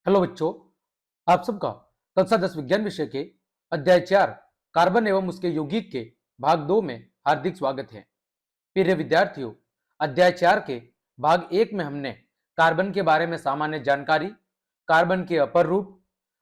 Hello बच्चों, आप सबका कक्षा 10 विज्ञान विषय के अध्याय 4 कार्बन एवं उसके यौगिक के भाग 2 में हार्दिक स्वागत है। प्रिय विद्यार्थियों, अध्याय 4 के भाग 1 में हमने कार्बन के बारे में सामान्य जानकारी, कार्बन के अपर रूप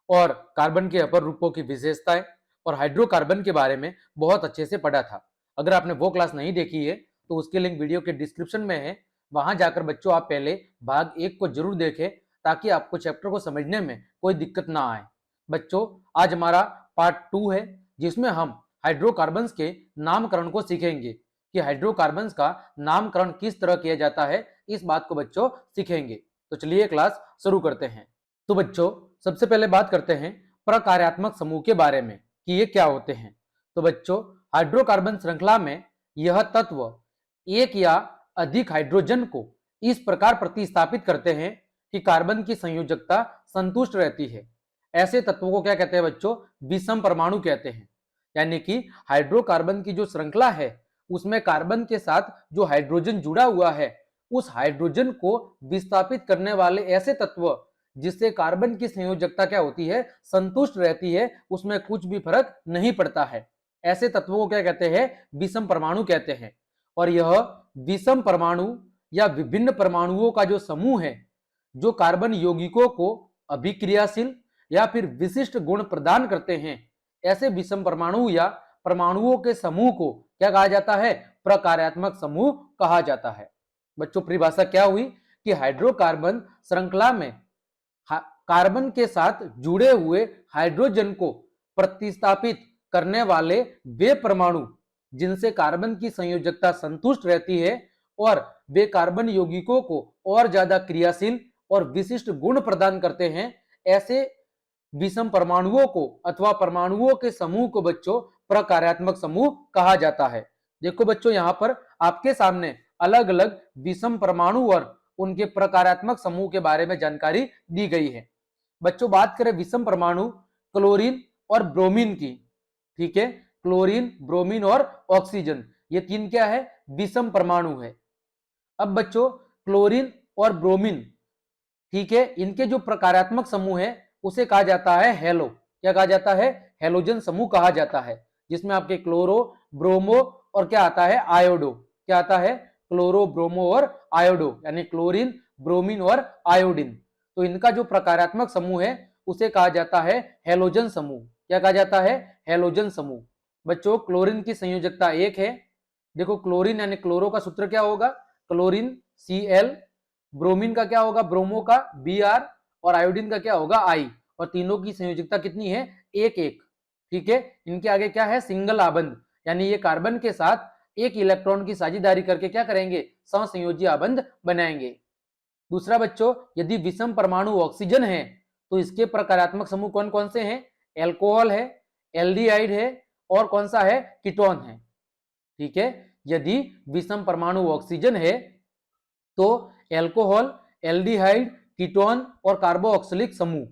और कार्बन के अपर रूपों की विशेषताएं और हाइड्रोकार्बन के बारे में बहुत अच्छे से पढ़ा था। अगर आपने वो क्लास नहीं देखी है तो उसके लिंक वीडियो के डिस्क्रिप्शन में है, वहां जाकर बच्चों आप पहले भाग 1 को जरूर देखें ताकि आपको चैप्टर को समझने में कोई दिक्कत ना आए। बच्चों, आज हमारा पार्ट 2 है जिसमें हम हाइड्रोकार्बन्स के नामकरण को सीखेंगे कि हाइड्रोकार्बन्स का नामकरण किस तरह किया जाता है, इस बात को बच्चों सीखेंगे। तो चलिए क्लास शुरू करते हैं। तो बच्चों, सबसे पहले बात करते हैं प्रकार्यात्मक समूह के बारे में कि ये क्या होते हैं। तो बच्चों, हाइड्रोकार्बन श्रृंखला में यह तत्व एक या अधिक हाइड्रोजन को इस प्रकार प्रतिस्थापित करते हैं कि कार्बन की संयोजकता संतुष्ट रहती है। ऐसे तत्वों को क्या कहते हैं बच्चों? विषम परमाणु कहते हैं। यानी कि हाइड्रोकार्बन की जो श्रृंखला है उसमें कार्बन के साथ जो हाइड्रोजन जुड़ा हुआ है उस हाइड्रोजन को विस्थापित करने वाले ऐसे तत्व जिससे कार्बन की संयोजकता क्या होती है? संतुष्ट रहती है, उसमें कुछ भी फर्क नहीं पड़ता है। ऐसे तत्वों को क्या कहते हैं? विषम परमाणु कहते हैं। और यह विषम परमाणु या विभिन्न परमाणुओं का जो समूह है जो कार्बन यौगिकों को अभिक्रियाशील या फिर विशिष्ट गुण प्रदान करते हैं, ऐसे विषम परमाणु या परमाणुओं के समूह को क्या कहा जाता है? प्रकार्यात्मक समूह कहा जाता है। बच्चों, परिभाषा क्या हुई कि हाइड्रोकार्बन श्रृंखला में कार्बन के साथ जुड़े हुए हाइड्रोजन को प्रतिस्थापित करने वाले वे परमाणु जिनसे कार्बन की संयोजकता संतुष्ट रहती है और वे कार्बन यौगिकों को और ज्यादा क्रियाशील और विशिष्ट गुण प्रदान करते हैं, ऐसे विषम परमाणुओं को अथवा परमाणुओं के समूह को बच्चों प्रकार्यात्मक समूह कहा जाता है। देखो बच्चों, यहाँ पर आपके सामने अलग अलग विषम परमाणु और उनके प्रकार्यात्मक समूह के बारे में जानकारी दी गई है। बच्चों, बात करें विषम परमाणु क्लोरीन और ब्रोमीन की, ठीक है? क्लोरीन, ब्रोमीन और ऑक्सीजन, ये तीन क्या है? विषम परमाणु है। अब बच्चों, क्लोरीन और ब्रोमीन, ठीक है, इनके जो प्रकार्यात्मक समूह है उसे कहा जाता है हेलो। क्या कहा जाता है? हेलोजन समूह कहा जाता है, जिसमें आपके क्लोरो, ब्रोमो और क्या आता है? आयोडो। क्या आता है? क्लोरो, ब्रोमो और आयोडो, यानी क्लोरीन, ब्रोमीन और आयोडीन। तो इनका जो प्रकार्यात्मक समूह है उसे कहा जाता है हेलोजन समूह। क्या कहा जाता है? हेलोजन समूह। बच्चों, क्लोरीन की संयोजकता एक है। देखो, क्लोरीन यानी क्लोरो का सूत्र क्या होगा? क्लोरीन Cl, ब्रोमीन का क्या होगा? ब्रोमो का Br, और आयोडीन का क्या होगा? I। और तीनों की संयोजकता कितनी है? एक एक। ठीक है, इनके आगे क्या है? सिंगल आबंध, यानी ये कार्बन के साथ एक इलेक्ट्रॉन की साझेदारी करके क्या करेंगे? सहसंयोजी आबंध बनाएंगे। दूसरा बच्चों, यदि विषम परमाणु ऑक्सीजन है तो इसके प्रकारात्मक समूह कौन कौन से हैं? एल्कोहल है, एल्डिहाइड है और कौन सा है? कीटोन है। ठीक है, यदि विषम परमाणु ऑक्सीजन है तो एल्कोहल, एल्डिहाइड, कीटोन और कार्बोक्सिलिक समूह।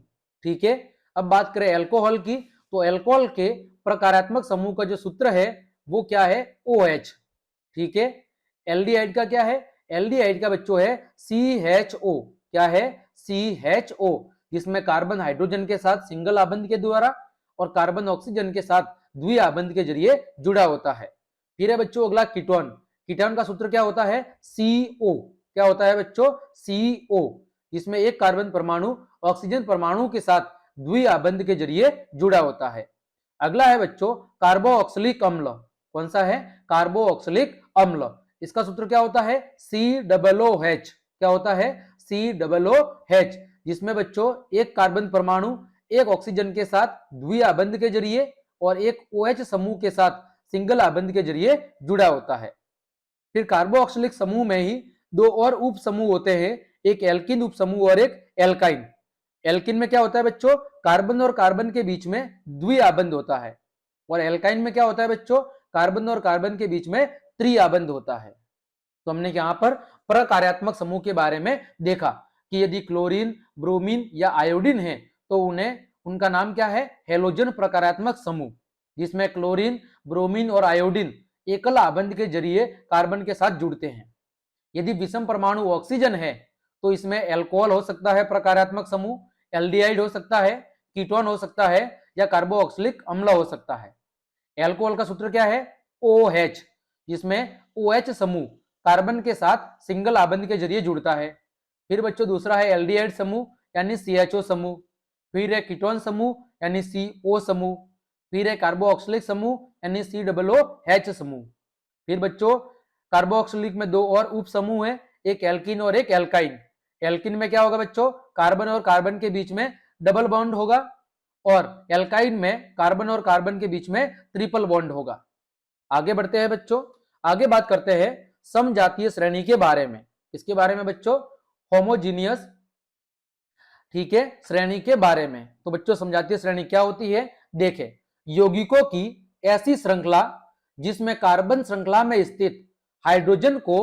ठीक है, अब बात करें एल्कोहल की, तो एल्कोहल के प्रकारात्मक समूह का जो सूत्र है वो क्या है? OH। ठीक है, एल्डिहाइड का क्या है? एल्डिहाइड का बच्चों है CHO। क्या है? CHO, जिसमें कार्बन हाइड्रोजन के साथ सिंगल आबंध के द्वारा और कार्बन ऑक्सीजन के साथ द्वि आबंध के जरिए जुड़ा होता है। फिर है बच्चों अगला कीटोन। कीटोन का सूत्र क्या होता है? CO। क्या होता है बच्चों? CO, जिसमें एक कार्बन परमाणु ऑक्सीजन परमाणु के साथ द्वि आबंध के जरिए जुड़ा होता है। अगला है बच्चों कार्बोक्सिलिक अम्ल। कौन सा है? कार्बोक्सिलिक अम्ल। इसका सूत्र क्या होता है? COOH। क्या होता है? COOH, जिसमें बच्चों एक कार्बन परमाणु एक ऑक्सीजन के साथ द्वि आबंध के जरिए और एक OH समूह के साथ सिंगल आबंध के जरिए जुड़ा होता है। फिर कार्बोक्सिलिक समूह में ही दो और उप समूह होते हैं, एक एल्किन उप समूह और एक एल्काइन। एल्किन में क्या होता है बच्चों? कार्बन और कार्बन के बीच में द्वि आबंध होता है। और एल्काइन में क्या होता है बच्चों? कार्बन और कार्बन के बीच में त्रि आबंध होता है। तो हमने यहां पर प्रकार्यात्मक समूह के बारे में देखा कि यदि क्लोरीन, ब्रोमीन या आयोडीन है तो उन्हें उनका नाम क्या है? हेलोजन प्रकारात्मक समूह, जिसमें क्लोरीन, ब्रोमीन और आयोडीन एकल आबंध के जरिए कार्बन के साथ जुड़ते हैं। यदि विषम परमाणु ऑक्सीजन है तो इसमें एल्कोहल हो सकता है प्रकारात्मक समूह, एल्डिहाइड हो सकता है, कीटोन हो सकता है, या कार्बोक्सिलिक अम्ल हो सकता है। एल्कोहल का सूत्र क्या है? OH, जिसमें OH समूह कार्बन के साथ सिंगल आबंध के जरिए जुड़ता है। फिर बच्चों दूसरा है एल्डिहाइड समूह यानी CHO समूह, फिर है कीटोन समूह यानी CO समूह, फिर है कार्बोक्सिलिक समूह यानी COOH समूह। फिर बच्चों कार्बोक्सिलिक में दो और उप समूह है, एक एल्किन और एक एल्काइन। एल्किन में क्या होगा बच्चों? कार्बन और कार्बन के बीच में डबल बॉन्ड होगा, और एल्काइन में कार्बन और कार्बन के बीच में ट्रिपल बॉन्ड होगा। आगे बढ़ते हैं बच्चों, आगे बात करते हैं समजातीय श्रेणी के बारे में। इसके बारे में बच्चों होमोजीनियस, ठीक है, श्रेणी के बारे में। तो बच्चों समजातीय श्रेणी क्या होती है? देखें, यौगिकों की ऐसी श्रृंखला जिसमें कार्बन श्रृंखला में स्थित हाइड्रोजन को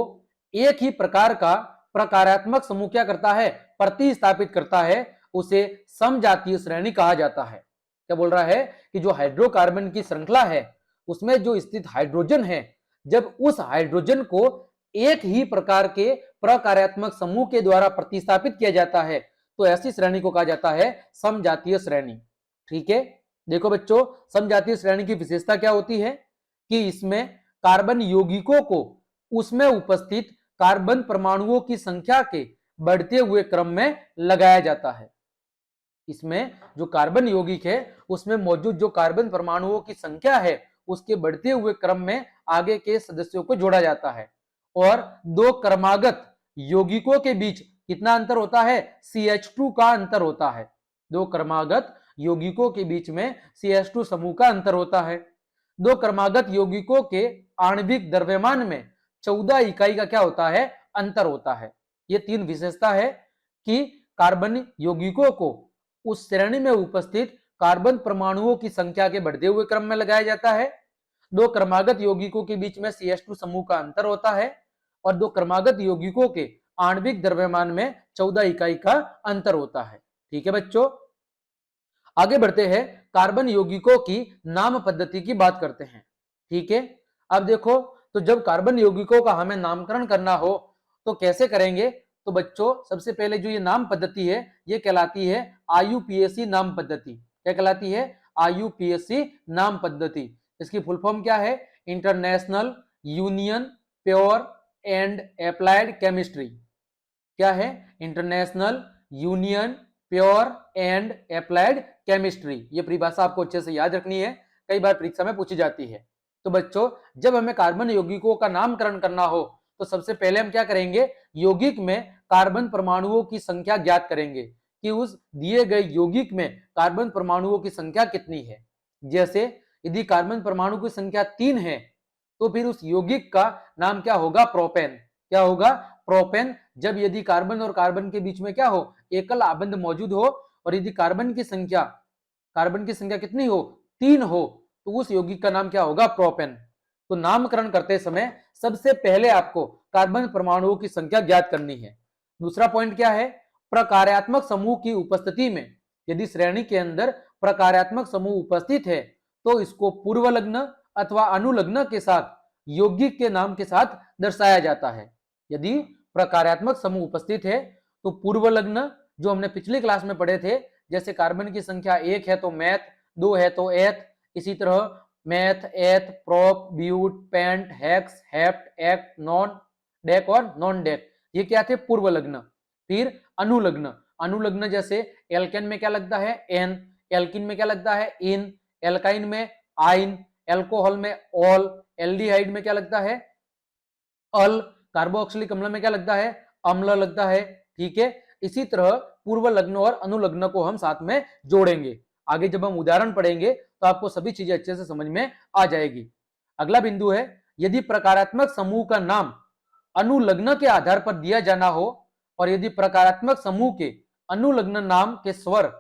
एक ही प्रकार का प्रकारात्मक समूह क्या करता है? प्रतिस्थापित करता है, उसे समजातीय श्रेणी कहा जाता है। क्या बोल रहा है कि जो हाइड्रोकार्बन की श्रृंखला है उसमें जो स्थित हाइड्रोजन है, जब उस हाइड्रोजन को एक ही प्रकार के प्रकार्यात्मक समूह के द्वारा प्रतिस्थापित किया जाता है, तो ऐसी श्रेणी को कहा जाता है समजातीय श्रेणी। ठीक है, देखो बच्चों समजातीय श्रेणी की विशेषता क्या होती है कि इसमें कार्बन यौगिकों को उसमें उपस्थित कार्बन परमाणुओं की संख्या के बढ़ते हुए क्रम में लगाया जाता है। इसमें जो कार्बन यौगिक है उसमें मौजूद जो कार्बन परमाणुओं की संख्या है उसके बढ़ते हुए क्रम में आगे के सदस्यों को जोड़ा जाता है। और दो क्रमागत यौगिकों के बीच कितना अंतर होता है? CH2 का अंतर होता है। दो क्रमागत यौगिकों के बीच में CH2 समूह का अंतर होता है। दो क्रमागत यौगिकों के आणविक द्रव्यमान में 14 इकाई का क्या होता है? अंतर होता है। ये तीन विशेषता है कि कार्बन यौगिकों को उस श्रेणी में उपस्थित कार्बन परमाणुओं की संख्या के बढ़ते हुए क्रम में लगाया जाता है। दो क्रमागत यौगिकों के बीच में CH2 समूह का अंतर होता है, और दो क्रमागत यौगिकों के आणविक द्रव्यमान में 14 इकाई का अंतर होता है। ठीक है बच्चों, आगे बढ़ते हैं, कार्बन यौगिकों की नाम पद्धति की बात करते हैं। ठीक है, अब देखो तो जब कार्बन यौगिकों का हमें नामकरण करना हो तो कैसे करेंगे? तो बच्चों सबसे पहले जो ये नाम पद्धति है ये कहलाती है IUPAC नाम पद्धति। क्या कहलाती है? IUPAC नाम पद्धति। इसकी फुल फॉर्म क्या है? International union pure and applied chemistry. क्या है? International union pure and applied chemistry. ये परिभाषा आपको अच्छे से याद रखनी है, कई बार परीक्षा में पूछी जाती है। तो बच्चों जब हमें कार्बन यौगिकों का नामकरण करना हो तो सबसे पहले हम क्या करेंगे? यौगिक में कार्बन परमाणुओं की संख्या ज्ञात करेंगे कि उस दिए गए यौगिक में कार्बन परमाणुओं की संख्या कितनी है। जैसे यदि कार्बन परमाणु की संख्या 3 है तो फिर उस यौगिक का नाम क्या होगा? प्रोपेन। क्या होगा? प्रोपेन। जब यदि कार्बन और कार्बन के बीच में क्या हो? एकल आबंध मौजूद हो, और यदि कार्बन की संख्या कितनी हो? 3 हो, तो उस यौगिक का नाम क्या होगा? प्रोपेन। तो नामकरण करते समय सबसे पहले आपको कार्बन परमाणुओं की संख्या ज्ञात करनी है। दूसरा पॉइंट क्या है? प्रकार्यात्मक समूह की उपस्थिति में यदि श्रेणी के अंदर प्रकार्यात्मक समूह उपस्थित है तो इसको पूर्व लग्न अथवा अनुलग्न के साथ यौगिक के नाम के साथ दर्शाया जाता है। यदि प्रकार्यात्मक समूह उपस्थित है तो पूर्व लग्न जो हमने पिछली क्लास में पढ़े थे, जैसे कार्बन की संख्या 1 है तो मैथ, 2 है तो एथ, इसी तरह meth, eth, prop, but, pent, hex, hept, oct, non dec और नॉन डेक, ये क्या थे? पूर्व लग्न। फिर अनुलग्न, अनुलग्न जैसे एल्केन में क्या लगता है? एन, एल्किन में क्या लगता है? इन, एल्काइन में आइन, एल्कोहल में ऑल, एल्डिहाइड में क्या लगता है? अल, कार्बोक्सिलिक अम्ल में क्या लगता है? अम्ल लगता है। ठीक है, इसी तरह पूर्व लग्न और अनुलग्न को हम साथ में जोड़ेंगे। आगे जब हम उदाहरण पढ़ेंगे तो आपको सभी चीजें अच्छे से समझ में आ जाएगी। अगला बिंदु है, यदि प्रकारात्मक समूह का नाम अनुलग्न के आधार पर दिया जाना हो और यदि प्रकारात्मक समूह के अनुलग्न नाम के स्वर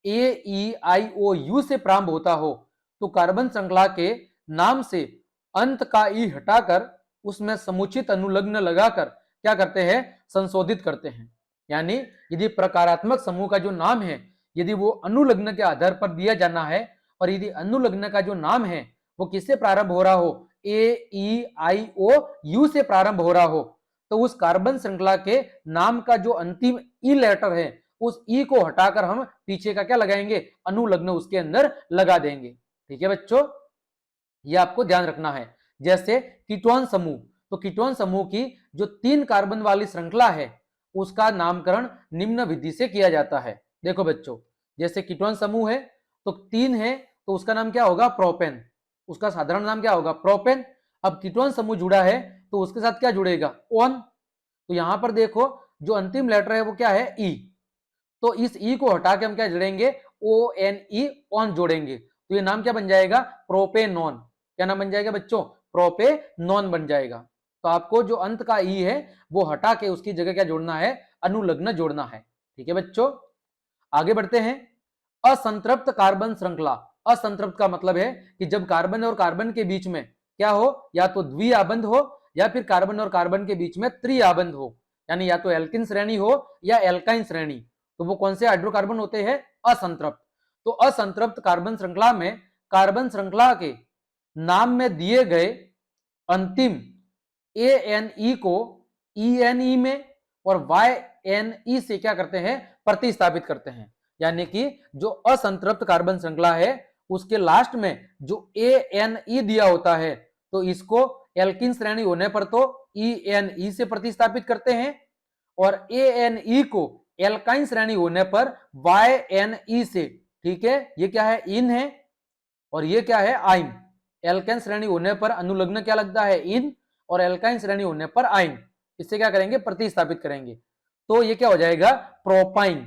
ए, ई, आई, ओ, यू से प्रारंभ होता हो तो कार्बन श्रृंखला के नाम से अंत का ई हटाकर उसमें समुचित अनुलग्न लगाकर क्या करते हैं? संशोधित करते हैं। यानी यदि प्रकारात्मक समूह का जो नाम है यदि वो अनुलग्न के आधार पर दिया जाना है और यदि अनुलग्न का जो नाम है वो किससे प्रारंभ हो रहा हो? ए, ई, आई, ओ, यू से प्रारंभ हो रहा हो तो उस कार्बन श्रृंखला के नाम का जो अंतिम ई लेटर है उस ई को हटाकर हम पीछे का क्या लगाएंगे, अनुलग्न उसके अंदर लगा देंगे। ठीक है बच्चों, ये आपको ध्यान रखना है। जैसे कीटोन समूह, तो कीटोन समूह की जो 3 कार्बन वाली श्रृंखला है उसका नामकरण निम्न विधि से किया जाता है। देखो बच्चों, जैसे कीटोन समूह है तो 3 है तो उसका नाम क्या होगा, प्रोपेन। उसका साधारण नाम क्या होगा, प्रोपेन। अब कीटोन समूह जुड़ा है तो उसके साथ क्या जुड़ेगा, ओन। तो यहां पर देखो जो अंतिम लेटर है वो क्या है, ई। तो इस ई को हटा के हम क्या जोड़ेंगे, ओ एन ई, ऑन जोड़ेंगे। तो ये नाम क्या बन जाएगा, प्रोपेनॉन। क्या नाम बन जाएगा बच्चों, प्रोपेनॉन बन जाएगा। तो आपको जो अंत का ई है वो हटा के उसकी जगह क्या जोड़ना है, अनुलग्न जोड़ना है। ठीक है बच्चों, आगे बढ़ते हैं। असंतृप्त कार्बन श्रृंखला। असंतृप्त का मतलब है कि जब कार्बन और कार्बन के बीच में क्या हो, या तो द्विआबंध हो या फिर कार्बन और कार्बन के बीच में त्रिआबंध हो, यानी या तो एल्किन श्रेणी हो या एल्काइन श्रेणी, तो वो कौन से हाइड्रोकार्बन होते हैं, असंतृप्त। तो असंतृप्त कार्बन श्रृंखला में कार्बन श्रृंखला के नाम में दिए गए अंतिम ए एन ई को ई एन ई में और वाई एन ई से क्या करते हैं, प्रतिस्थापित करते हैं। यानी कि जो असंतृप्त कार्बन श्रृंखला है उसके लास्ट में जो ए एन ई दिया होता है तो इसको एल्किन श्रेणी होने पर तो ई एन ई से प्रतिस्थापित करते हैं, और ए एन ई को एल्काइन श्रेणी होने पर वाई एन ई से। ठीक है, ये क्या है, इन है, और ये क्या है, आइन। एल्काइन श्रेणी होने पर अनुलग्न क्या लगता है, इन, और एल्काइन श्रेणी होने पर आइन। इससे क्या करेंगे, प्रतिस्थापित करेंगे। तो ये क्या हो जाएगा, प्रोपाइन।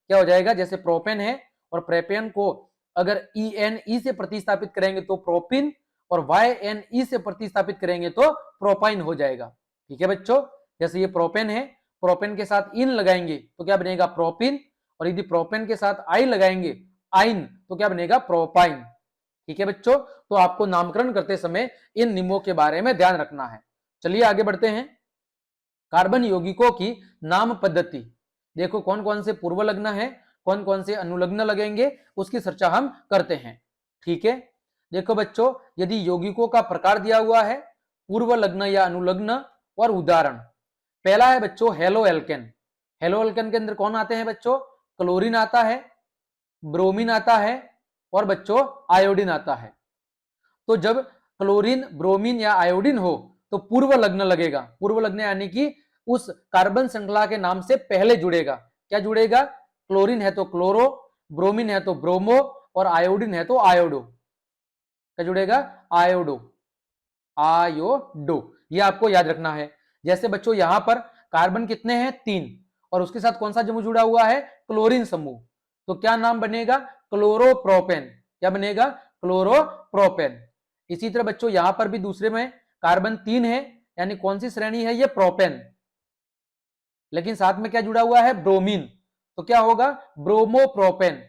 क्या हो जाएगा, जैसे प्रोपेन है और प्रोपेन को अगर ई एन ई से प्रतिस्थापित करेंगे तो प्रोपिन, और वाई एन ई से प्रतिस्थापित करेंगे तो प्रोपाइन हो जाएगा। ठीक है बच्चों, जैसे ये प्रोपेन है, प्रोपेन के साथ इन लगाएंगे तो क्या बनेगा, प्रोपिन, और यदि प्रोपेन के साथ आई लगाएंगे, आइन, तो क्या बनेगा, प्रोपाइन। ठीक है बच्चों, तो आपको नामकरण करते समय इन नियमों के बारे में ध्यान रखना है। चलिए आगे बढ़ते हैं। कार्बन यौगिकों की नाम पद्धति। देखो कौन कौन से पूर्व लग्न है, कौन कौन से अनुलग्न लगेंगे, उसकी चर्चा हम करते हैं। ठीक है, देखो बच्चों, यदि यौगिकों का प्रकार दिया हुआ है, पूर्व लग्न या अनुलग्न, और उदाहरण। पहला है बच्चों हेलो एल्केन। हेलो एल्केन के अंदर कौन आते हैं बच्चों, क्लोरीन आता है, ब्रोमीन आता है, और बच्चों आयोडीन आता है। तो जब क्लोरीन, ब्रोमीन या आयोडीन हो तो पूर्व लग्न लगेगा। पूर्व लग्न यानी कि उस कार्बन श्रृंखला के नाम से पहले जुड़ेगा। क्या जुड़ेगा, क्लोरीन है तो क्लोरो, ब्रोमीन है तो ब्रोमो, और आयोडीन है तो आयोडो। क्या जुड़ेगा, आयोडो, आयोडो। ये आपको याद रखना है। जैसे बच्चों यहां पर कार्बन कितने हैं, 3, और उसके साथ कौन सा समूह जुड़ा हुआ है, क्लोरीन समूह। तो क्या नाम बनेगा, क्लोरोप्रोपेन। क्या बनेगा, क्लोरोप्रोपेन। इसी तरह बच्चों यहां पर भी दूसरे में कार्बन 3 है, यानी कौन सी श्रेणी है, ये प्रोपेन, लेकिन साथ में क्या जुड़ा हुआ है, ब्रोमीन, तो क्या होगा, ब्रोमोप्रोपेन।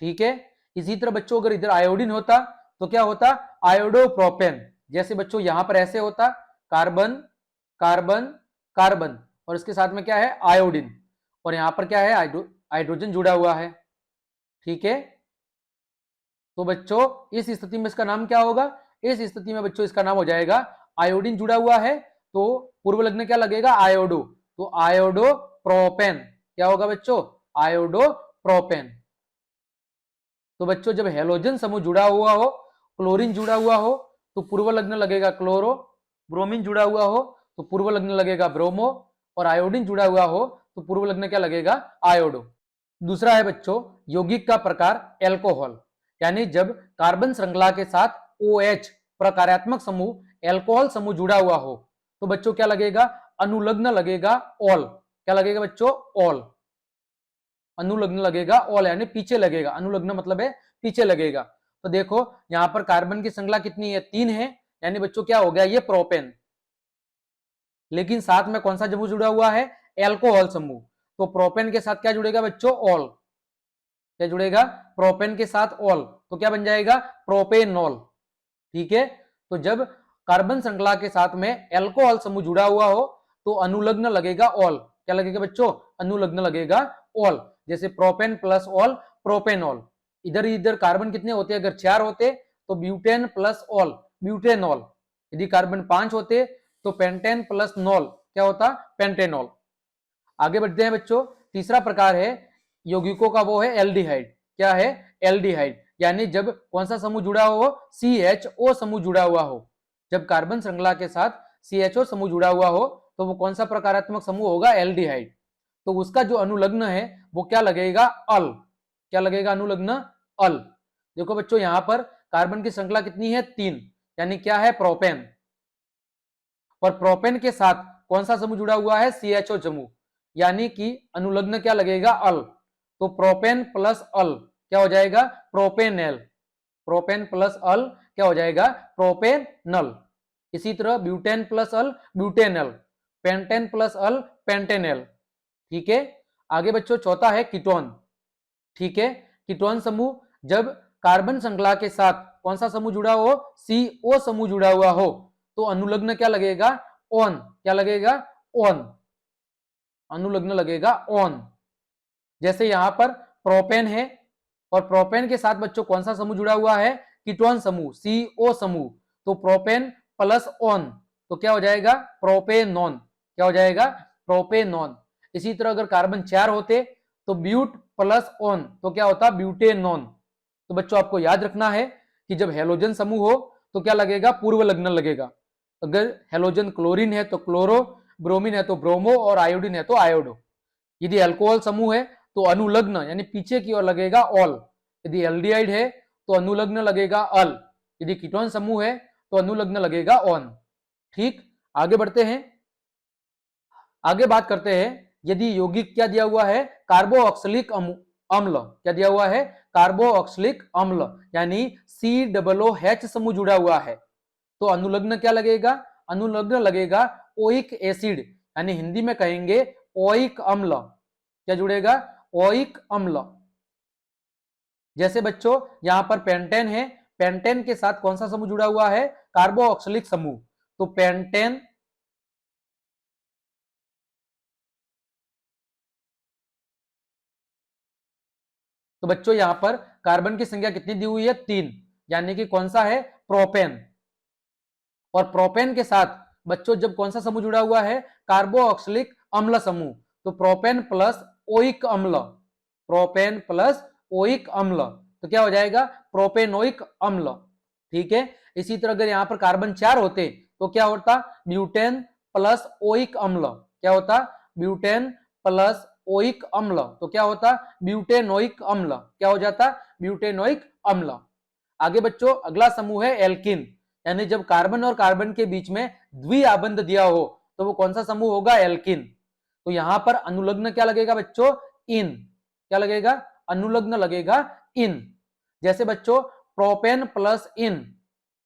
ठीक है, इसी तरह बच्चों अगर इधर आयोडीन होता तो क्या होता, आयोडोप्रोपेन। जैसे बच्चों यहां पर ऐसे होता, कार्बन कार्बन कार्बन, और इसके साथ में क्या है, आयोडीन, और यहां पर क्या है, हाइड्रोजन जुड़ा हुआ है। ठीक है, तो बच्चों इस स्थिति में इसका नाम क्या होगा, इस स्थिति में बच्चों इसका नाम हो जाएगा, आयोडीन जुड़ा हुआ है तो पूर्व लग्न क्या लगेगा, आयोडो, तो आयोडो प्रोपेन। क्या होगा बच्चों, आयोडो प्रोपेन। तो बच्चों जब हेलोजन समूह जुड़ा हुआ हो, क्लोरीन जुड़ा हुआ हो तो पूर्व लग्न लगेगा क्लोरो, ब्रोमीन जुड़ा हुआ हो तो पूर्व लग्न लगेगा ब्रोमो, और आयोडीन जुड़ा हुआ हो तो पूर्व लग्न क्या लगेगा, आयोडो। दूसरा है बच्चों यौगिक का प्रकार एल्कोहल, यानी जब कार्बन श्रृंखला के साथ OH प्रकार्यात्मक समूह एल्कोहल समूह जुड़ा हुआ हो तो बच्चों क्या लगेगा, अनुलग्न लगेगा, ऑल। क्या लगेगा बच्चों, ऑल। अनुलग्न लगेगा, ऑल यानी पीछे लगेगा, अनुलग्न मतलब है पीछे लगेगा। तो देखो यहां पर कार्बन की श्रृंखला कितनी है, 3 है, यानी बच्चों क्या हो गया, ये प्रोपेन, लेकिन साथ में कौन सा समूह जुड़ा हुआ है, एल्कोहल समूह। तो प्रोपेन के साथ क्या जुड़ेगा बच्चों, ऑल। क्या जुड़ेगा, प्रोपेन के साथ ऑल, तो क्या बन जाएगा, प्रोपेनॉल। ठीक है, तो जब कार्बन श्रृंखला के साथ में एल्कोहल समूह जुड़ा हुआ हो तो अनुलग्न लगेगा, ऑल। क्या लगेगा बच्चों, अनुलग्न लगेगा, ऑल। जैसे प्रोपेन प्लस ऑल, प्रोपेनॉल। इधर इधर कार्बन कितने होते हैं, अगर 4 होते तो ब्यूटेन प्लस ऑल, ब्यूटेनॉल। यदि कार्बन 5 होते तो पेंटेन प्लस नॉल, क्या होता, पेंटेनॉल। आगे बढ़ते हैं बच्चों, तीसरा प्रकार है यौगिकों का वो है एल्डिहाइड। क्या है? एल्डिहाइड। यानी जब कौन सा समूह जुड़ा हो? CHO समूह जुड़ा हुआ हो। जब कार्बन श्रृंखला के साथ CHO समूह जुड़ा हुआ हो तो वो कौन सा प्रकारात्मक समूह होगा? एल्डिहाइड। तो उसका जो अनुलग्न है वो क्या लगेगा? अल। क्या लगेगा अनुलग्न? अल। देखो बच्चों यहां पर कार्बन की श्रृंखला कितनी है? 3, यानी क्या है? प्रोपेन। और प्रोपेन के साथ कौन सा समूह जुड़ा हुआ है? CHO समूह, यानी कि अनुलग्न क्या लगेगा? अल। तो प्रोपेन प्लस अल क्या हो जाएगा? प्रोपेनल। प्रोपेन प्लस अल क्या हो जाएगा? प्रोपेनल। इसी तरह ब्यूटेन प्लस अल ब्यूटेनल, पेंटेन प्लस अल पेंटेनल। ठीक है। आगे बच्चों चौथा है कीटोन। ठीक है। कीटोन समूह जब कार्बन श्रृंखला के साथ कौन सा समूह जुड़ा हो? CO समूह जुड़ा हुआ हो तो अनुलग्न क्या लगेगा? ऑन। क्या लगेगा? ऑन। अनुलग्न लगेगा ऑन। जैसे यहां पर प्रोपेन है और प्रोपेन के साथ बच्चों कौन सा समूह जुड़ा हुआ है? कीटोन समूह, CO समूह। तो प्रोपेन प्लस ऑन तो क्या हो जाएगा? प्रोपेनॉन। क्या हो जाएगा? प्रोपेनॉन। इसी तरह अगर कार्बन 4 होते तो ब्यूट प्लस ऑन तो क्या होता? ब्यूटेनॉन। तो बच्चों आपको याद रखना है कि जब हेलोजन समूह हो तो क्या लगेगा? पूर्व लग्न लगेगा। अगर हेलोजन क्लोरीन है तो क्लोरो, ब्रोमीन है तो ब्रोमो और आयोडीन है तो आयोडो। यदि अल्कोहल समूह है तो अनुलग्न यानी पीछे की ओर लगेगा ऑल। यदि एल्डिहाइड है तो अनुलग्न लगेगा अल। यदि कीटोन समूह है तो अनुलग्न लगेगा ऑन। ठीक। आगे बढ़ते हैं। आगे बात करते हैं यदि यौगिक क्या दिया हुआ है? कार्बोऑक्सिलिक अम्ल। क्या दिया हुआ है? कार्बोऑक्सिलिक अम्ल, यानी COOH समूह जुड़ा हुआ है तो अनुलग्न क्या लगेगा? अनुलग्न लगेगा ओइक एसिड, यानी हिंदी में कहेंगे ओइक अम्ल। क्या जुड़ेगा? ओइक अम्ल। जैसे बच्चों यहां पर पेंटेन है, पेंटेन के साथ कौन सा समूह जुड़ा हुआ है? कार्बोऑक्सिलिक समूह। तो पेंटेन तो बच्चों यहां पर कार्बन की संख्या कितनी दी हुई है? 3, यानी कि कौन सा है? प्रोपेन। और प्रोपेन के साथ बच्चों जब कौन सा समूह जुड़ा हुआ है? कार्बोऑक्सिलिक अम्ल समूह। तो प्रोपेन प्लस ओइक अम्ल, प्रोपेन प्लस ओइक अम्ल तो क्या हो जाएगा? प्रोपेनोइक अम्ल। ठीक है। इसी तरह अगर यहां पर कार्बन 4 होते तो क्या होता? ब्यूटेन प्लस ओइक अम्ल। क्या होता? ब्यूटेन प्लस ओइक अम्ल तो क्या होता? ब्यूटेनोइक अम्ल। क्या हो जाता? ब्यूटेनोइक अम्ल। आगे बच्चों अगला समूह है एल्किन, यानी जब कार्बन और कार्बन के बीच में द्विआबंध दिया हो तो वो कौन सा समूह होगा? एल्किन। तो यहां पर अनुलग्न क्या लगेगा बच्चों? इन। क्या लगेगा? अनुलग्न लगेगा इन। जैसे बच्चों प्रोपेन प्लस इन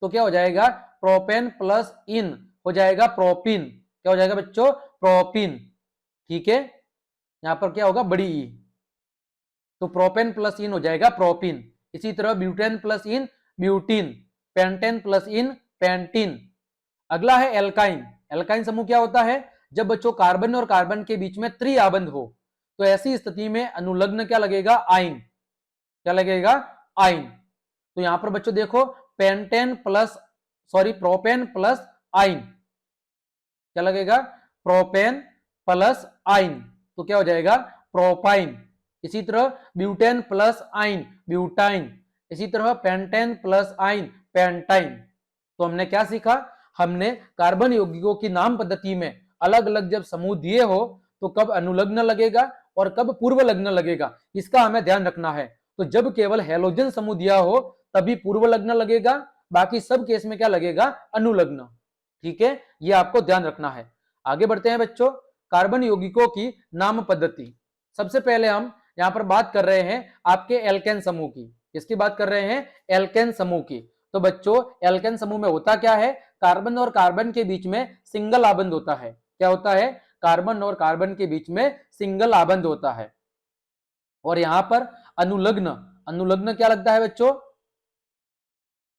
तो क्या हो जाएगा? प्रोपेन प्लस इन हो जाएगा प्रोपिन। क्या हो जाएगा बच्चों? प्रोपिन। ठीक है। यहां पर क्या होगा? बड़ी ई। तो प्रोपेन प्लस इन हो जाएगा प्रोपिन। इसी तरह ब्यूटेन प्लस इन ब्यूटिन, पेंटेन प्लस इन पेंटिन। अगला है एल्काइन। एल्काइन समूह क्या होता है? जब बच्चों कार्बन और कार्बन के बीच में त्रिआबंध हो तो ऐसी स्थिति में अनुलग्न क्या लगेगा? आइन। क्या लगेगा? आइन। तो यहां पर बच्चों देखो पेंटेन प्लस प्रोपेन प्लस आइन क्या लगेगा? प्रोपेन प्लस आइन तो क्या हो जाएगा? प्रोपाइन। इसी तरह ब्यूटेन प्लस आइन ब्यूटाइन। इसी तरह पेंटेन प्लस आइन पेंटाइन। तो हमने क्या सीखा? हमने कार्बन यौगिकों की नाम पद्धति में अलग अलग जब समूह दिए हो तो कब अनुलग्न लगेगा और कब पूर्व लग्न लगेगा, इसका हमें ध्यान रखना है। तो जब केवल हेलोजन समूह दिया हो तभी पूर्व लग्न लगेगा, बाकी सब केस में क्या लगेगा? अनुलग्न। ठीक है। ये आपको ध्यान रखना है। आगे बढ़ते हैं बच्चों कार्बन यौगिकों की नाम पद्धति। सबसे पहले हम यहां पर बात कर रहे हैं आपके एल्केन समूह की। किसकी बात कर रहे हैं? एल्केन समूह की। तो बच्चों एल्केन समूह में होता क्या है? कार्बन और कार्बन के बीच में सिंगल आबंध होता है। क्या होता है? कार्बन और कार्बन के बीच में सिंगल आबंध होता है। और यहां पर अनुलग्न, अनुलग्न क्या लगता है बच्चों?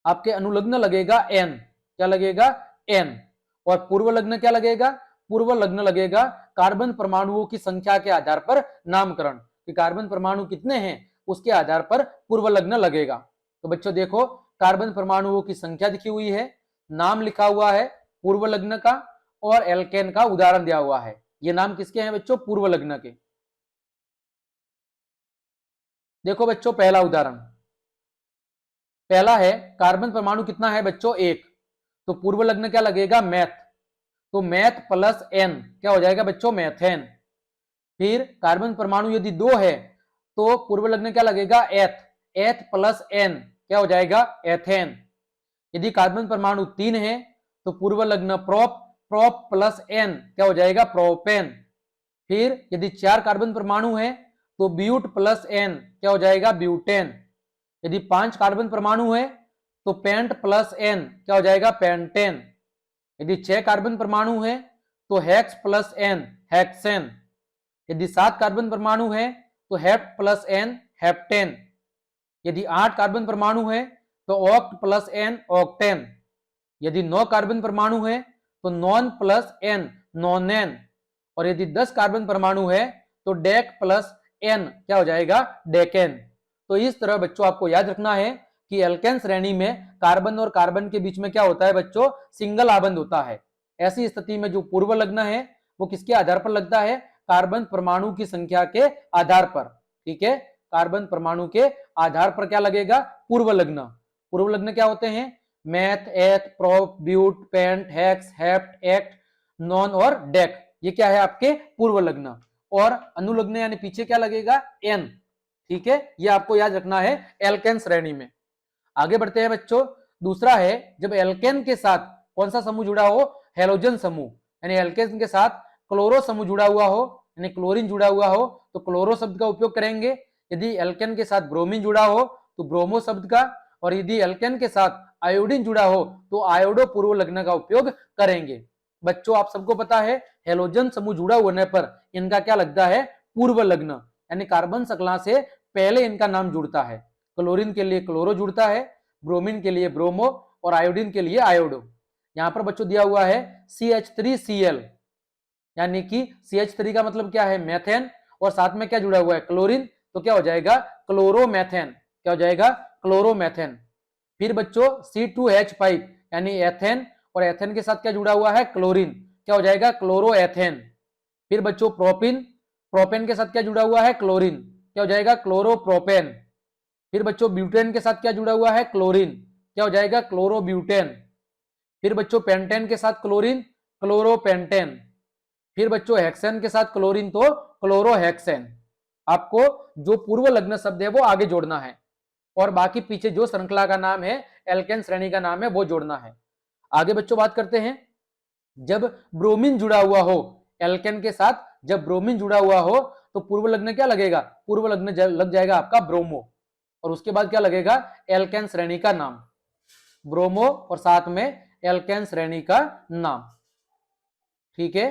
आपके अनुलग्न लगेगा एन। क्या लगेगा? एन। और पूर्व लग्न क्या लगेगा? पूर्व लग्न लगेगा कार्बन परमाणुओं की संख्या के आधार पर नामकरण, कि कार्बन परमाणु कितने हैं उसके आधार पर पूर्व लग्न लगेगा। तो बच्चों देखो कार्बन परमाणुओं की संख्या लिखी हुई है, नाम लिखा हुआ है पूर्व लग्न का, और एल्केन का उदाहरण दिया हुआ है। ये नाम किसके हैं बच्चों? पूर्व लग्न के। देखो बच्चों, पहला उदाहरण, पहला है कार्बन परमाणु कितना है बच्चों, एक। तो पूर्व लग्न क्या लगेगा, मैथ। तो मैथ प्लस एन क्या हो जाएगा बच्चों, मैथेन। फिर कार्बन परमाणु यदि दो है तो पूर्व लग्न क्या लगेगा, एथ। एथ प्लस एन क्या हो जाएगा, एथेन। यदि कार्बन परमाणु तीन है तो पूर्व लग्न प्रोप। प्रोप प्लस एन क्या हो जाएगा, प्रोपेन। फिर यदि चार कार्बन परमाणु है तो ब्यूट प्लस एन क्या हो जाएगा, ब्यूटेन। यदि पांच कार्बन परमाणु है तो पेंट प्लस एन क्या हो जाएगा, पेंटेन। यदि छह कार्बन परमाणु है तो हेक्स प्लस एन, हेक्सेन। यदि सात कार्बन परमाणु है तो हेप्ट प्लस एन, हेप्टेन। यदि आठ कार्बन परमाणु है तो ऑक्ट प्लस एन, ऑक्टेन। यदि नौ कार्बन परमाणु है तो नॉन प्लस एन, नॉनेन। और यदि 10 कार्बन परमाणु है तो डेक प्लस एन क्या हो जाएगा, डेकेन। तो इस तरह बच्चों आपको याद रखना है कि एल्केन श्रेणी में कार्बन और कार्बन के बीच में क्या होता है बच्चों, सिंगल आबंध होता है। ऐसी स्थिति में जो पूर्व लग्न है वो किसके आधार पर लगता है, कार्बन परमाणु की संख्या के आधार पर। ठीक है, कार्बन परमाणु के आधार पर क्या लगेगा, पूर्व लग्न। पूर्व लग्न क्या होते हैं, meth, eth, prop, but, pent, hex, hept, oct, non और डेक। ये क्या है आपके पूर्व लग्न। और अनुलग्न यानी पीछे क्या लगेगा, एन। ठीक है, ये आपको याद रखना है एल्केन श्रेणी में। आगे बढ़ते हैं बच्चों, दूसरा है जब एल्केन के साथ कौन सा समूह जुड़ा हो, हेलोजन समूह। यानी एल्केन के साथ क्लोरो समूह जुड़ा हुआ हो, यानी क्लोरीन जुड़ा हुआ हो तो क्लोरो शब्द का उपयोग करेंगे। यदि एल्केन के साथ ब्रोमीन जुड़ा हो तो ब्रोमो शब्द का। और यदि एल्केन के साथ आयोडीन जुड़ा हो तो आयोडो पूर्व लग्न का उपयोग करेंगे। बच्चों आप सबको पता है हेलोजन समूह जुड़ा होने पर इनका क्या लगता है, पूर्व लग्न। यानी कार्बन श्रृंखला से पहले इनका नाम जुड़ता है। क्लोरीन के लिए क्लोरो जुड़ता है, ब्रोमीन के लिए ब्रोमो और आयोडीन के लिए आयोडो। यहां पर बच्चों दिया हुआ है CH3Cl, यानी कि CH3 का मतलब क्या है, मेथेन। और साथ में क्या जुड़ा हुआ है, क्लोरीन। तो क्या हो जाएगा, क्लोरोमेथेन। क्या हो जाएगा, क्लोरोमेथेन। फिर बच्चों C2H5 यानी एथेन, और एथेन के साथ क्या जुड़ा हुआ है, क्लोरीन। क्या हो जाएगा, क्लोरोएथेन। फिर बच्चों प्रोपिन, प्रोपेन के साथ क्या जुड़ा हुआ है, क्लोरीन। क्या हो जाएगा, क्लोरोप्रोपेन। फिर बच्चों ब्यूटेन के साथ क्या जुड़ा हुआ है, क्लोरीन। क्या हो जाएगा, क्लोरोब्यूटेन। फिर बच्चों पेंटेन के साथ क्लोरीन, क्लोरोपेंटेन। फिर बच्चों हेक्सेन के साथ क्लोरीन तो क्लोरोहेक्सेन। आपको जो पूर्व लग्न शब्द है वो आगे जोड़ना है और बाकी पीछे जो श्रृंखला का नाम है, एल्केन श्रेणी का नाम है, वो जोड़ना है। आगे बच्चों बात करते हैं, जब ब्रोमीन जुड़ा हुआ हो एल्केन के साथ, जब ब्रोमीन जुड़ा हुआ हो तो पूर्व लग्न क्या लगेगा, पूर्व लग्न लग जाएगा आपका ब्रोमो। और उसके बाद क्या लगेगा, एल्केन श्रेणी का नाम, ब्रोमो और साथ में एल्केन श्रेणी का नाम। ठीक है,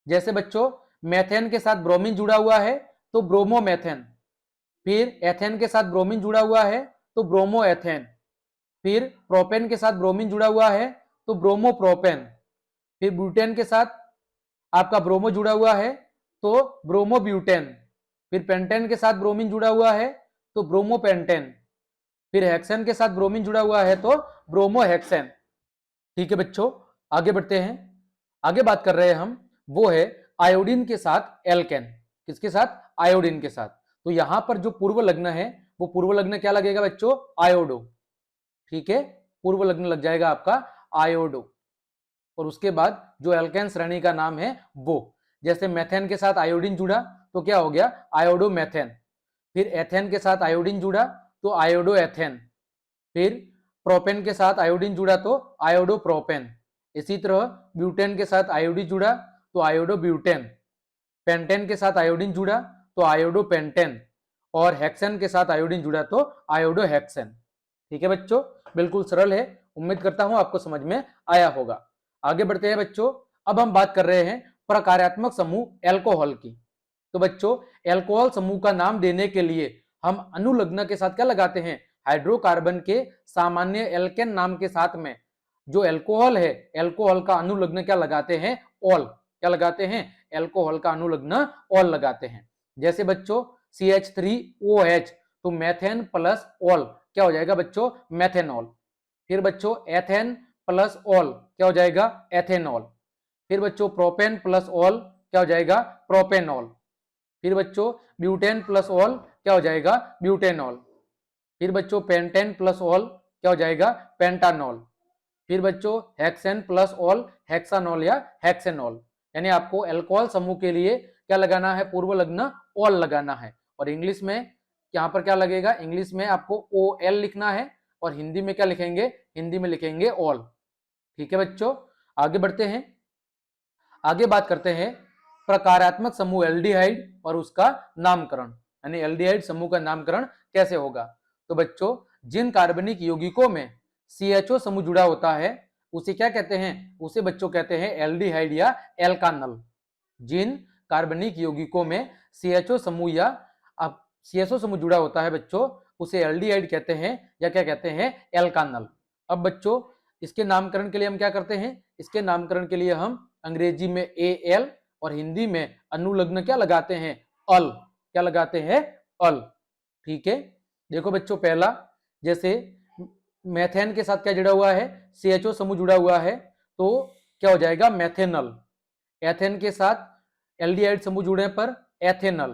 जैसे बच्चों मेथेन के साथ ब्रोमीन जुड़ा हुआ है तो ब्रोमोमेथेन। फिर एथेन के साथ ब्रोमीन जुड़ा हुआ है तो ब्रोमोएथेन। फिर प्रोपेन के साथ ब्रोमीन जुड़ा हुआ है तो ब्रोमोप्रोपेन। फिर ब्यूटेन के साथ आपका ब्रोमो जुड़ा हुआ है तो ब्रोमोब्यूटेन। फिर पेंटेन के साथ ब्रोमीन जुड़ा हुआ है तो ब्रोमोपेंटेन। फिर हेक्सेन के साथ ब्रोमीन जुड़ा हुआ है तो ब्रोमोहेक्सेन। ठीक है बच्चों, आगे बढ़ते हैं। आगे बात कर रहे हैं हम, वो है आयोडीन के साथ एल्केन। किसके साथ, आयोडीन के साथ। तो यहां पर जो पूर्व लग्न है वो पूर्व लग्न क्या लगेगा बच्चों, आयोडो। ठीक है, पूर्व लग्न लग जाएगा आपका आयोडो। और उसके बाद जो एल्केन श्रेणी का नाम है वो, जैसे मेथेन के साथ आयोडीन जुड़ा तो क्या हो गया, आयोडोमेथेन। फिर एथेन के साथ आयोडीन जुड़ा तो आयोडोएथेन। फिर प्रोपेन के साथ आयोडीन जुड़ा तो आयोडोप्रोपेन। इसी तरह ब्यूटेन के साथ आयोडीन जुड़ा तो आयोडोब्यूटेन। पेंटेन के साथ आयोडीन जुड़ा तो आयोडोपेंटेन। और हेक्सेन के साथ आयोडीन जुड़ा तो आयोडोहेक्सेन। ठीक है बच्चों, बिल्कुल सरल है, उम्मीद करता हूं आपको समझ में आया होगा। आगे बढ़ते हैं बच्चों, अब हम बात कर रहे हैं प्रकार्यात्मक समूह एल्कोहल की। तो बच्चों एल्कोहल समूह का नाम देने के लिए हम अनुलग्न के साथ क्या लगाते हैं, हाइड्रोकार्बन के सामान्य एल्केन नाम के साथ में जो एल्कोहल है, एल्कोहल का अनुलग्न क्या लगाते हैं, ऑल। क्या लगाते हैं, एल्कोहल का अनुलग्न ऑल लगाते हैं। जैसे बच्चों CH3OH तो मेथेन प्लस ऑल क्या हो जाएगा बच्चों, मेथेनॉल। फिर बच्चों एथेन प्लस ऑल क्या हो जाएगा, एथेनॉल। फिर बच्चों प्रोपेन प्लस ऑल क्या हो जाएगा, प्रोपेनॉल। फिर बच्चों ब्यूटेन प्लस ऑल क्या हो जाएगा ब्यूटेनॉल। फिर बच्चों पेंटेन प्लस ऑल क्या हो जाएगा पेंटानॉल। फिर बच्चों हेक्सेन प्लस ऑल हेक्सानॉल या हेक्सेनॉल। यानी आपको अल्कोहल समूह के लिए क्या लगाना है पूर्व लग्न ऑल लगाना है। और इंग्लिश में यहाँ पर क्या लगेगा, इंग्लिश में आपको ओ एल लिखना है और हिंदी में क्या लिखेंगे, हिंदी में लिखेंगे ऑल। ठीक है बच्चों, आगे बढ़ते हैं। आगे बात करते हैं प्रकारात्मक समूह एल्डिहाइड और उसका नामकरण, यानी एल्डिहाइड समूह का नामकरण कैसे होगा। तो बच्चों जिन कार्बनिक यौगिकों में CHO समूह जुड़ा होता है उसे क्या कहते हैं, उसे बच्चों कहते हैं एल्डिहाइड या एल्कानल। जिन कार्बनिक यौगिकों में CHO समूह या CSO समूह जुड़ा होता है बच्चों उसे एल्डिहाइड कहते हैं या क्या कहते हैं एल्कानल। अब बच्चों इसके नामकरण के लिए हम क्या करते हैं, इसके नामकरण के लिए हम अंग्रेजी में AL और हिंदी में अनुलग्न क्या लगाते हैं अल, क्या लगाते हैं अल। ठीक है, देखो बच्चों पहला जैसे मेथेन के साथ क्या जुड़ा हुआ है CHO समूह जुड़ा हुआ है तो क्या हो जाएगा मेथेनल। एथेन के साथ एल्डिहाइड समूह जुड़ने पर एथेनल।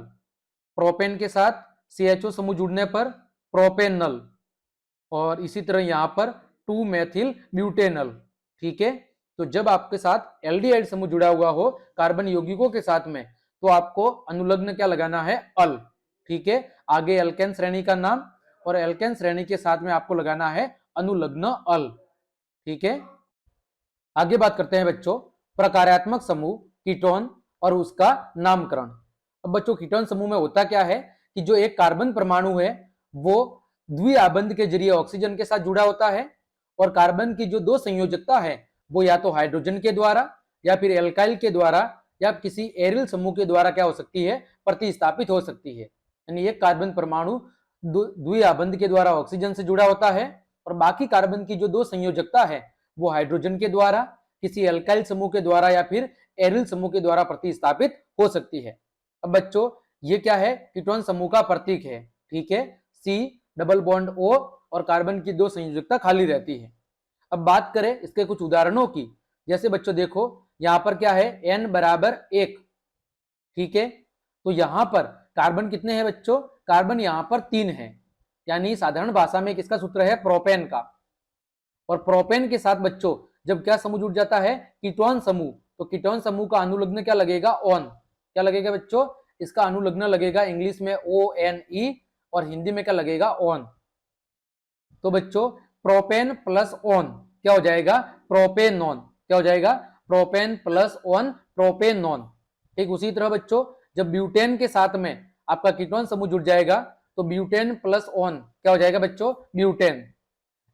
प्रोपेन के साथ CHO समूह जुड़ने पर प्रोपेनल। और इसी तरह यहां पर 2 मेथिल ब्यूटेनल। ठीक है, तो जब आपके साथ एल्डिहाइड समूह जुड़ा हुआ हो कार्बन यौगिकों के साथ में तो आपको अनुलग्न क्या लगाना है अल। ठीक है, आगे एल्केन श्रेणी का नाम और एल्केन श्रेणी के साथ में आपको लगाना है अनुलग्न अल। ठीक है, आगे बात करते हैं बच्चों प्रकार्यात्मक समूह कीटोन और उसका नामकरण। अब बच्चों कीटोन समूह में होता क्या है कि जो एक कार्बन परमाणु है वो द्विआबंध के जरिए ऑक्सीजन के साथ जुड़ा होता है और कार्बन की जो दो संयोजकता है वो या तो हाइड्रोजन के द्वारा या फिर एल्काइल के द्वारा या किसी एरिल समूह के द्वारा क्या हो सकती है प्रतिस्थापित हो सकती है। यानी एक कार्बन परमाणु द्विआबंध के द्वारा ऑक्सीजन से जुड़ा होता है और बाकी कार्बन की जो दो संयोजकता है वो हाइड्रोजन के द्वारा किसी एल्काइल समूह के द्वारा या फिर एरिल समूह के द्वारा प्रतिस्थापित हो सकती है। अब बच्चों ये क्या है कीटोन समूह का प्रतीक है। ठीक है, C डबल बॉन्ड O और कार्बन की दो संयोजकता खाली रहती है। अब बात करें इसके कुछ उदाहरणों की, जैसे बच्चों देखो यहां पर क्या है N बराबर 1। ठीक है, तो यहां पर कार्बन कितने हैं बच्चों, कार्बन यहां पर 3 है। यानी साधारण भाषा में किसका सूत्र है प्रोपेन का। और प्रोपेन के साथ बच्चों जब क्या समूह जुड़ जाता है कीटोन समूह, तो कीटोन समूह का अनुलग्न क्या लगेगा ऑन। क्या लगेगा बच्चों, इसका अनुलग्न लगेगा इंग्लिश में ONE और हिंदी में क्या लगेगा ऑन। तो बच्चों प्रोपेन प्लस ऑन क्या हो जाएगा प्रोपेनॉन। क्या हो जाएगा प्रोपेन प्लस ऑन प्रोपेनॉन। ठीक उसी तरह बच्चों जब ब्यूटेन के साथ में आपका कीटोन समूह जुड़ जाएगा तो ब्यूटेन प्लस ऑन क्या हो जाएगा बच्चों ब्यूटेन।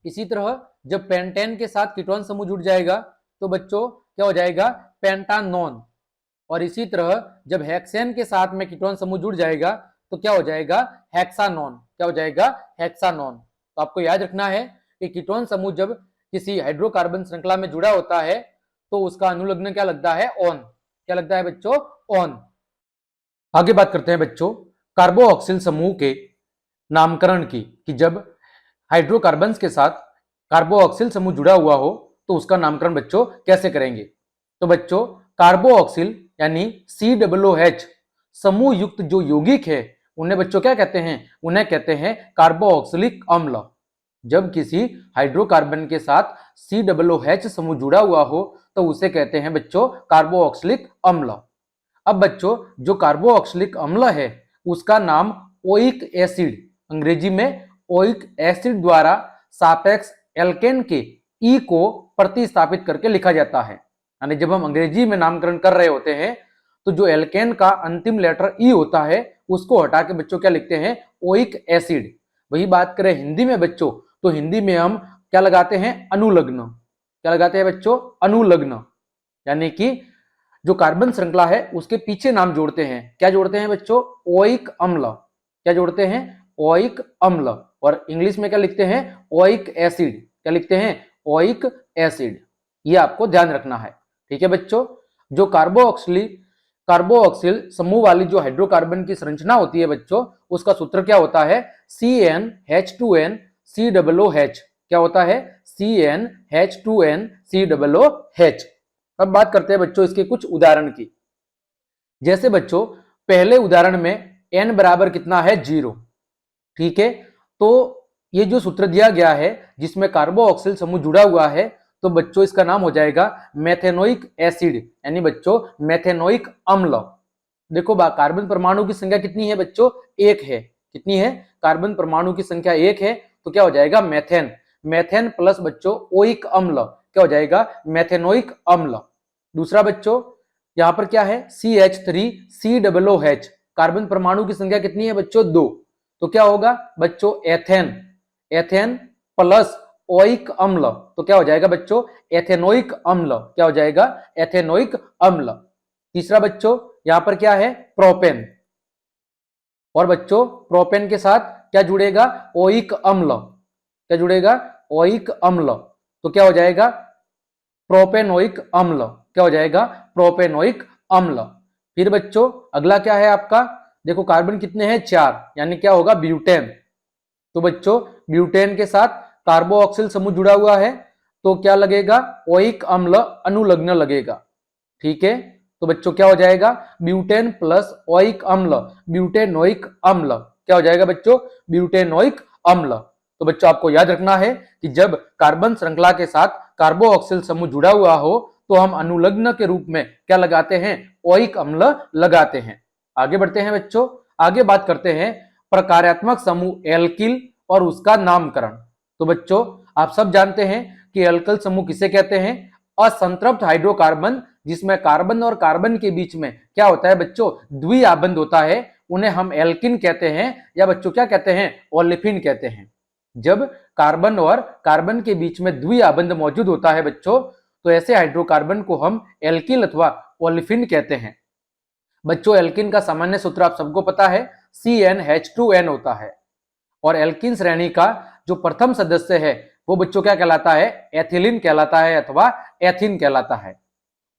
इसी तरह जब पेंटेन के साथ कीटोन समूह जुड़ जाएगा तो बच्चों क्या हो जाएगा पेंटानॉन। और इसी तरह जब हेक्सेन के साथ में कीटोन समूह जुड़ जाएगा तो क्या हो जाएगा हेक्सानॉन। क्या हो जाएगा हेक्सानॉन। तो आपको याद रखना है कि कीटोन समूह जब किसी हाइड्रोकार्बन श्रृंखला में जुड़ा होता है तो उसका अनुलग्न क्या लगता है ऑन। क्या लगता है बच्चों ऑन। आगे बात करते हैं बच्चों कार्बोऑक्सिल समूह के नामकरण की, कि जब हाइड्रोकार्बन्स के साथ कार्बोऑक्सिल समूह जुड़ा हुआ हो तो उसका नामकरण बच्चों कैसे करेंगे। तो बच्चों कार्बोऑक्सिल यानी COOH समूह युक्त जो यौगिक है उन्हें बच्चों क्या कहते हैं, उन्हें कहते हैं कार्बोऑक्सिलिक अम्ल। जब किसी हाइड्रोकार्बन के साथ COOH समूह जुड़ा हुआ हो तो उसे कहते हैं बच्चों कार्बोऑक्सिलिक अम्ल। अब बच्चों जो कार्बोऑक्सिलिक अम्ल है उसका नाम ओइक एसिड, अंग्रेजी में ओइक एसिड द्वारा सापेक्ष एल्केन के ई को प्रतिस्थापित करके लिखा जाता है। यानी जब हम अंग्रेजी में नामकरण कर रहे होते हैं तो जो एल्केन का अंतिम लेटर ई होता है उसको हटा के बच्चों क्या लिखते हैं ओइक एसिड। वही बात करें हिंदी में बच्चों तो हिंदी में हम क्या लगाते हैं अनुलग्न। क्या लगाते हैं बच्चों अनुलग्न। यानी कि जो कार्बन श्रृंखला है उसके पीछे नाम जोड़ते हैं। क्या जोड़ते हैं बच्चों ओइक अम्ल। क्या जोड़ते हैं ओइक अम्ल। और इंग्लिश में क्या लिखते हैं ओइक एसिड। क्या लिखते हैं ओइक एसिड। ये आपको ध्यान रखना है। ठीक है बच्चों, जो कार्बोऑक्सिल समूह वाली जो हाइड्रोकार्बन की संरचना होती है बच्चों उसका सूत्र क्या होता है CnH2n COOH। क्या होता है CnH2n COOH। अब बात करते हैं बच्चों इसके कुछ उदाहरण की। जैसे बच्चों पहले उदाहरण में n बराबर कितना है 0, ठीक है। तो ये जो सूत्र दिया गया है जिसमें कार्बोऑक्सिल समूह जुड़ा हुआ है, तो बच्चों इसका नाम हो जाएगा मेथेनोइक एसिड, यानी बच्चों मेथेनोइक अम्ल। देखो कार्बन परमाणु की संख्या कितनी है बच्चों, एक है। कितनी है, कार्बन परमाणु की संख्या एक है, तो क्या हो जाएगा मेथेन। मेथेन प्लस बच्चों ओइक अम्ल, क्या हो जाएगा मेथेनोइक अम्ल। दूसरा बच्चों यहां पर क्या है CH3COOH, कार्बन परमाणु की संख्या कितनी है बच्चों, दो, तो क्या होगा बच्चों एथेन। एथेन प्लस ओइक अम्ल, तो क्या हो जाएगा बच्चों एथेनोइक अम्ल, क्या हो जाएगा एथेनोइक अम्ल। तीसरा बच्चों यहां पर क्या है प्रोपेन, और बच्चों प्रोपेन के साथ क्या जुड़ेगा ओइक अम्ल, क्या जुड़ेगा ओइक अम्ल, तो क्या हो जाएगा प्रोपेनोइक अम्ल, क्या हो जाएगा प्रोपेनोइक अम्ल। फिर बच्चों अगला क्या है आपका, देखो कार्बन कितने हैं चार, यानी क्या होगा ब्यूटेन। तो बच्चों ब्यूटेन के साथ कार्बोऑक्सिल समूह जुड़ा हुआ है, तो क्या लगेगा ओइक अम्ल अनुलग्न लगेगा। ठीक है, तो बच्चों क्या हो जाएगा ब्यूटेन प्लस ओइक अम्ल, ब्यूटेनोइक अम्ल, क्या हो जाएगा बच्चों ब्यूटेनोइक अम्ल। तो बच्चों आपको याद रखना है कि जब कार्बन श्रृंखला के साथ कार्बोऑक्सिल समूह जुड़ा हुआ हो तो हम अनुलग्न के रूप में क्या लगाते हैं, ओइक अम्ल लगाते हैं। आगे बढ़ते हैं बच्चों, आगे बात करते हैं प्रकार्यात्मक समूह एल्किल और उसका नामकरण। तो बच्चों आप सब जानते हैं कि एल्कल समूह किसे कहते हैं, असंतृप्त हाइड्रोकार्बन जिसमें कार्बन और कार्बन के बीच में क्या होता है बच्चों द्विआबंध होता है, उन्हें हम एल्किन कहते हैं, या बच्चों क्या कहते हैं ओलेफिन कहते हैं। जब कार्बन और कार्बन के बीच में द्विआबंध मौजूद होता है बच्चों, तो ऐसे हाइड्रोकार्बन को हम एल्किल अथवा ओलेफिन कहते हैं। बच्चों एल्किन का सामान्य सूत्र आप सबको पता है CnH2n होता है, और एल्किन श्रेणी का जो प्रथम सदस्य है वो बच्चों क्या कहलाता है एथिलीन कहलाता है अथवा एथिन कहलाता है,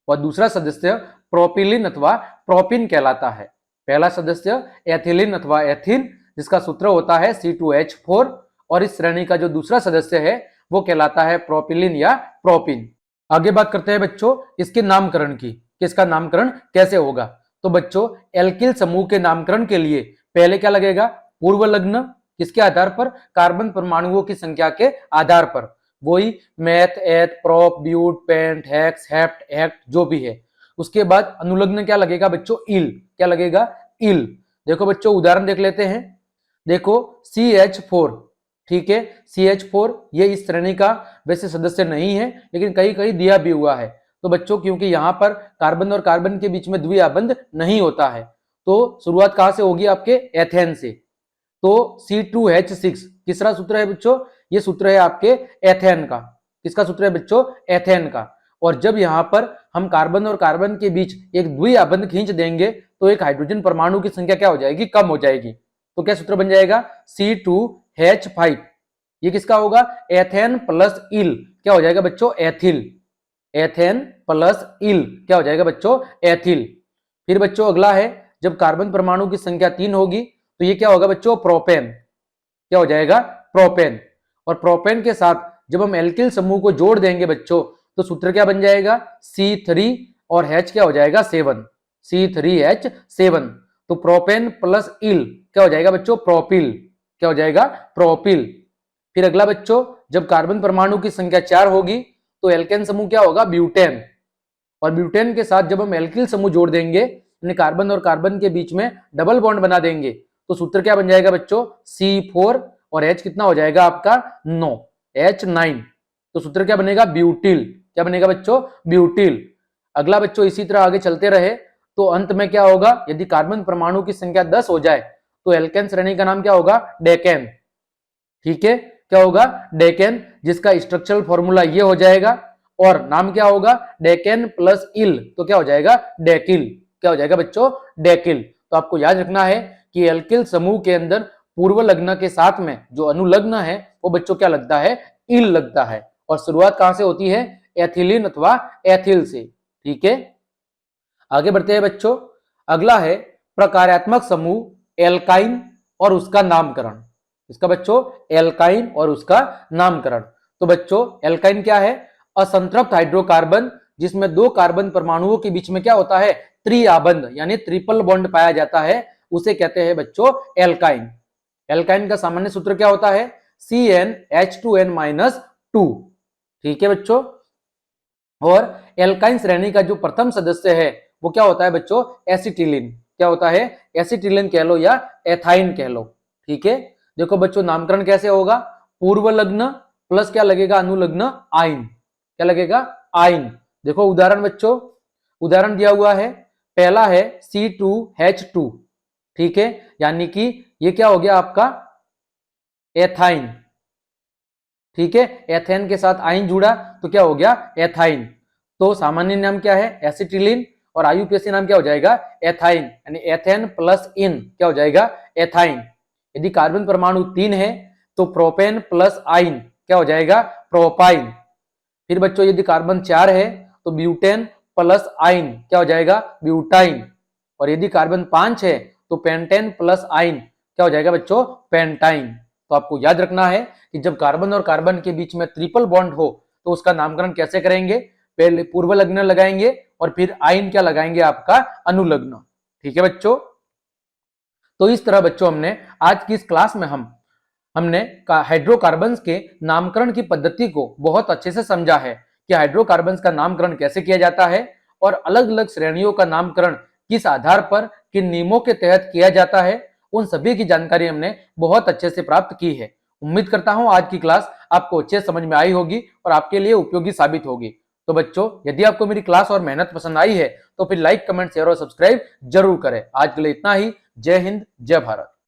और दूसरा सदस्य प्रोपिलिन अथवा प्रोपिन कहलाता है। पहला सदस्य एथिलीन अथवा एथिन जिसका सूत्र होता है C2H4, और इस श्रेणी का जो दूसरा सदस्य है वो कहलाता है प्रोपिलिन या प्रोपिन। आगे बात करते हैं बच्चों इसके नामकरण की, कि इसका नामकरण कैसे होगा। तो बच्चों एल्किल समूह के नामकरण के लिए पहले क्या लगेगा पूर्व लग्न, किसके आधार पर, कार्बन परमाणुओं की संख्या के आधार पर, वही meth eth prop but pent hex hept hect जो भी है। उसके बाद अनुलग्न क्या लगेगा बच्चों इल, क्या लगेगा इल। देखो बच्चों उदाहरण देख लेते हैं, देखो CH4, ठीक है CH4 ये इस श्रेणी का वैसे सदस्य नहीं है, लेकिन कहीं कहीं दिया भी हुआ है। तो बच्चों क्योंकि यहां पर कार्बन और कार्बन के बीच में द्विआबंध नहीं होता है, तो शुरुआत कहां से होगी आपके एथेन से। तो C2H6 तीसरा सूत्र है बच्चों, ये सूत्र है आपके एथेन का। किसका सूत्र है बच्चों एथेन का। और जब यहां पर हम कार्बन और कार्बन के बीच एक द्विआबंध खींच देंगे तो एक हाइड्रोजन परमाणु की संख्या क्या हो जाएगी, कम हो जाएगी। तो क्या सूत्र बन जाएगा C2H5, ये किसका होगा एथेन प्लस इल, क्या हो जाएगा बच्चों एथिल। एथेन प्लस इल क्या हो जाएगा बच्चों एथिल। फिर बच्चों अगला है जब कार्बन परमाणु की संख्या 3 होगी तो ये क्या होगा बच्चों प्रोपेन, क्या हो जाएगा प्रोपेन। और प्रोपेन के साथ जब हम एल्किल समूह को जोड़ देंगे बच्चों तो सूत्र क्या बन जाएगा C3 और H क्या हो जाएगा 7, C3H7। तो प्रोपेन प्लस इल क्या हो जाएगा बच्चों प्रोपिल, क्या हो जाएगा प्रोपिल। फिर अगला बच्चों जब कार्बन परमाणु की संख्या 4 होगी तो एल्केन समूह क्या होगा ब्यूटेन, और ब्यूटेन के साथ जब हम एल्किल समूह जोड़ देंगे यानी कार्बन और कार्बन के बीच में डबल बॉन्ड बना देंगे तो सूत्र क्या बन जाएगा बच्चों C4 और H कितना हो जाएगा आपका 9, H9। तो सूत्र क्या बनेगा ब्यूटिल, क्या बनेगा बच्चों ब्यूटिल। अगला बच्चों इसी तरह आगे चलते रहे तो अंत में क्या होगा, यदि कार्बन परमाणु की संख्या 10 हो जाए तो एल्केन श्रेणी का नाम क्या होगा डेकेन। ठीक है क्या होगा डेकेन, जिसका स्ट्रक्चरल फॉर्मूला ये हो जाएगा, और नाम क्या होगा डेकेन प्लस इल, तो क्या हो जाएगा डेकिल, क्या हो जाएगा बच्चों डेकिल। तो आपको याद रखना है कि एल्किल समूह के अंदर पूर्व लग्न के साथ में जो अनुलग्न है वो बच्चों क्या लगता है इल लगता है, और शुरुआत कहां से होती है एथिलीन अथवा एथिल से। ठीक है आगे बढ़ते हैं बच्चों, अगला है प्रकार्यात्मक समूह एल्काइन और उसका नामकरण। इसका बच्चों एल्काइन और उसका नामकरण। तो बच्चों एल्काइन क्या है, असंतृप्त हाइड्रोकार्बन जिसमें दो कार्बन परमाणुओं के बीच में क्या होता है त्रिआबंध यानी ट्रिपल बॉन्ड पाया जाता है, उसे कहते हैं बच्चों एल्काइन। एल्काइन का सामान्य सूत्र क्या होता है? CnH2n-2। ठीक है बच्चों। और एल्काइन श्रेणी का जो प्रथम सदस्य है वो क्या होता है बच्चों? एसिटिलीन। क्या होता है? एसिटिलीन कह लो या एथाइन कह लो। ठीक है। देखो बच्चों, नामकरण कैसे होगा? पूर्व लग्न प्लस क्या लगेगा? अनुलग्न आइन। क्या लगेगा? आइन। देखो उदाहरण बच्चों, उदाहरण दिया हुआ है। पहला है C2H2। ठीक है, यानी कि ये क्या हो गया आपका? एथाइन। ठीक है, एथेन के साथ आइन जुड़ा तो क्या हो गया? एथाइन। तो सामान्य नाम क्या है? एसिटिलीन। और आयुपेसी नाम क्या हो जाएगा? एथाइन। यानी एथेन प्लस इन क्या हो जाएगा? एथाइन। यदि कार्बन परमाणु 3 है तो प्रोपेन प्लस आइन क्या हो जाएगा? प्रोपाइन। फिर बच्चों यदि कार्बन 4 है तो ब्यूटेन प्लस आइन क्या हो जाएगा? ब्यूटाइन। और यदि कार्बन 5 है तो पेंटेन प्लस आइन क्या हो जाएगा बच्चों? पेंटाइन। तो आपको याद रखना है कि जब कार्बन और कार्बन के बीच में ट्रिपल बॉन्ड हो तो उसका नामकरण कैसे करेंगे? पहले पूर्व लग्न लगाएंगे और फिर आइन क्या लगाएंगे? आपका अनुलग्न। ठीक है बच्चों। तो इस तरह बच्चों हमने आज की इस क्लास में हमने हाइड्रोकार्बन्स के नामकरण की पद्धति को बहुत अच्छे से समझा है कि हाइड्रोकार्बन्स का नामकरण कैसे किया जाता है और अलग अलग श्रेणियों का नामकरण किस आधार पर, किन नियमों के तहत किया जाता है, उन सभी की जानकारी हमने बहुत अच्छे से प्राप्त की है। उम्मीद करता हूं आज की क्लास आपको अच्छे समझ में आई होगी और आपके लिए उपयोगी साबित होगी। तो बच्चों, यदि आपको मेरी क्लास और मेहनत पसंद आई है तो फिर लाइक, कमेंट, शेयर और सब्सक्राइब जरूर करें। आज के लिए इतना ही। जय हिंद, जय भारत।